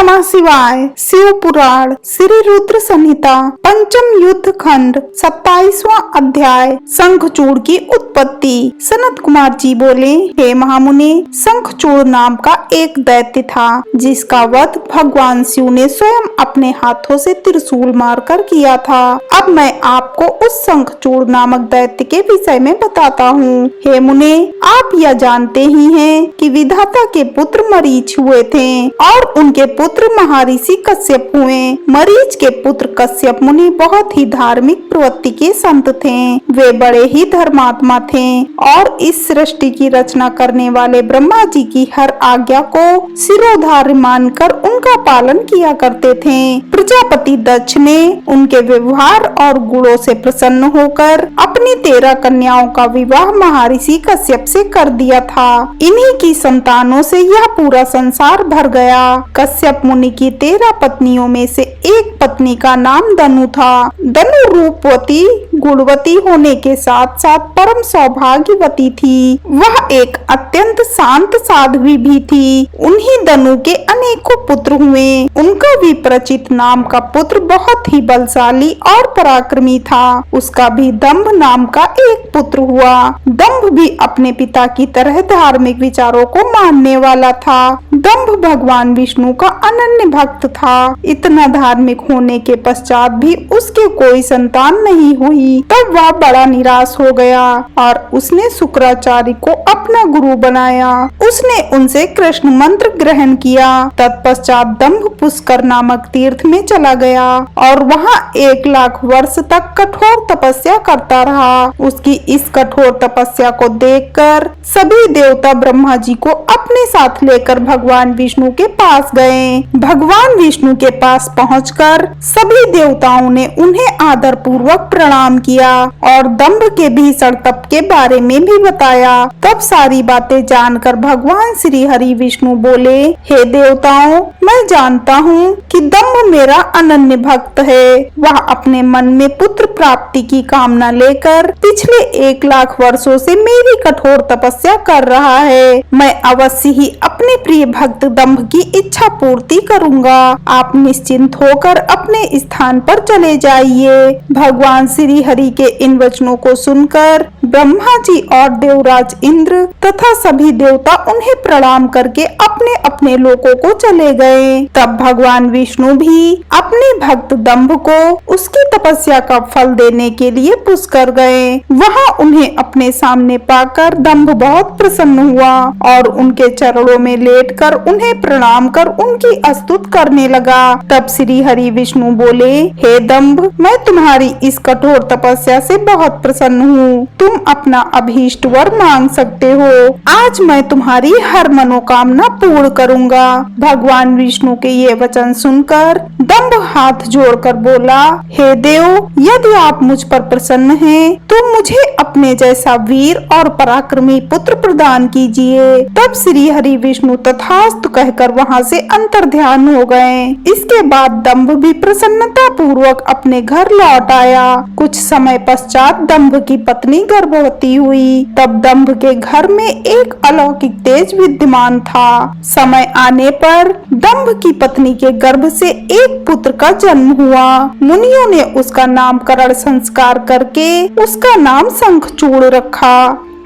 नमः शिवाय। शिव पुराण श्री रुद्र संहिता पंचम युद्ध खंड 27वां अध्याय शंखचूड़ की उत्पत्ति। सनत कुमार जी बोले, हे महामुनि, शंखचूड़ नाम का एक दैत्य था जिसका वध भगवान शिव ने स्वयं अपने हाथों से त्रिशूल मारकर किया था। अब मैं आपको उस शंखचूड़ नामक दैत्य के विषय में बताता हूँ। हे मुने, आप यह जानते ही हैं कि विधाता के पुत्र मरीच हुए थे और उनके पुत्र महर्षि कश्यप हुए। मरीच के पुत्र कश्यप मुनि बहुत ही धार्मिक प्रवृत्ति के संत थे। वे बड़े ही धर्मात्मा थे और इस सृष्टि की रचना करने वाले ब्रह्मा जी की हर आज्ञा को शिरोधार्य मानकर उनका पालन किया करते थे। प्रजापति दक्ष ने उनके व्यवहार और गुणों से प्रसन्न होकर अपनी 13 कन्याओं का विवाह महर्षि कश्यप से कर दिया था। इन्हीं की संतानों से यह पूरा संसार भर गया। कश्यप मुनि की 13 पत्नियों में से एक पत्नी का नाम दनु था। दनु रूपवती, गुणवती होने के साथ साथ परम सौभाग्यवती थी। वह एक अत्यंत शांत साध्वी भी थी। उन्हीं दनु के अनेकों पुत्र हुए। उनका विप्रचित नाम का पुत्र बहुत ही बलशाली और पराक्रमी था। उसका भी दंभ नाम का एक पुत्र हुआ। दंभ भी अपने पिता की तरह धार्मिक विचारों को मानने वाला था। दंभ भगवान विष्णु का अनन्य भक्त था। इतना धार्मिक होने के पश्चात भी उसके कोई संतान नहीं हुई। तब वह बड़ा निराश हो गया और उसने शुक्राचार्य को अपना गुरु बनाया। उसने उनसे कृष्ण मंत्र ग्रहण किया। तत्पश्चात दंभ पुष्कर नामक तीर्थ में चला गया और वहाँ 1 लाख वर्ष तक कठोर तपस्या करता रहा। उसकी इस कठोर तपस्या को देखकर सभी देवता ब्रह्मा जी को अपने साथ लेकर भगवान विष्णु के पास गए। भगवान विष्णु के पास पहुंचकर सभी देवताओं ने उन्हें आदर पूर्वक प्रणाम किया और दंभ के भीषण तप के बारे में भी बताया। तब सारी बातें जानकर भगवान श्री हरि विष्णु बोले, हे देवताओं, मैं जानता हूँ कि दंभ मेरा अनन्य भक्त है। वह अपने मन में पुत्र प्राप्ति की कामना लेकर पिछले 1 लाख वर्षों से मेरी कठोर तपस्या कर रहा है। मैं अवश्य ही अपने प्रिय भक्त दंभ की इच्छा पूर्ति करूंगा। आप निश्चिंत होकर अपने स्थान पर चले जाइए। भगवान श्री हरि के इन वचनों को सुनकर ब्रह्मा जी और देवराज इंद्र तथा सभी देवता उन्हें प्रणाम करके अपने अपने लोकों को चले गए। तब भगवान विष्णु भी अपने भक्त दंभ को उसकी तपस्या का फल देने के लिए पुष्कर गए। वहाँ उन्हें अपने सामने पाकर दंभ बहुत प्रसन्न हुआ और उनके चरणों में लेटकर उन्हें प्रणाम कर उनकी स्तुति करने लगा। तब श्री हरि विष्णु बोले, हे दंभ, मैं तुम्हारी इस कठोर तपस्या से बहुत प्रसन्न हूँ। तुम अपना अभीष्ट वर मांग सकते हो। आज मैं तुम्हारी हर मनोकामना पूर्ण करूँगा। भगवान विष्णु के ये वचन सुनकर दंभ हाथ जोड़कर बोला, हे देव, यदि आप मुझ पर प्रसन्न हैं, तो मुझे अपने जैसा वीर और पराक्रमी पुत्र प्रदान कीजिए। तब श्री हरि विष्णु तथास्तु कहकर वहाँ से अंतर्ध्यान हो गए। इसके बाद दंभ भी प्रसन्नता पूर्वक अपने घर लौट आया। कुछ समय पश्चात दंभ की पत्नी गर्भवती हुई। तब दंभ के घर में एक अलौकिक तेज विद्यमान था। समय आने पर दंभ की पत्नी के गर्भ से एक पुत्र का जन्म हुआ। मुनियों ने उसका नामकरण संस्कार करके उसका नाम शंखचूड़ रखा।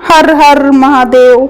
हर हर महादेव।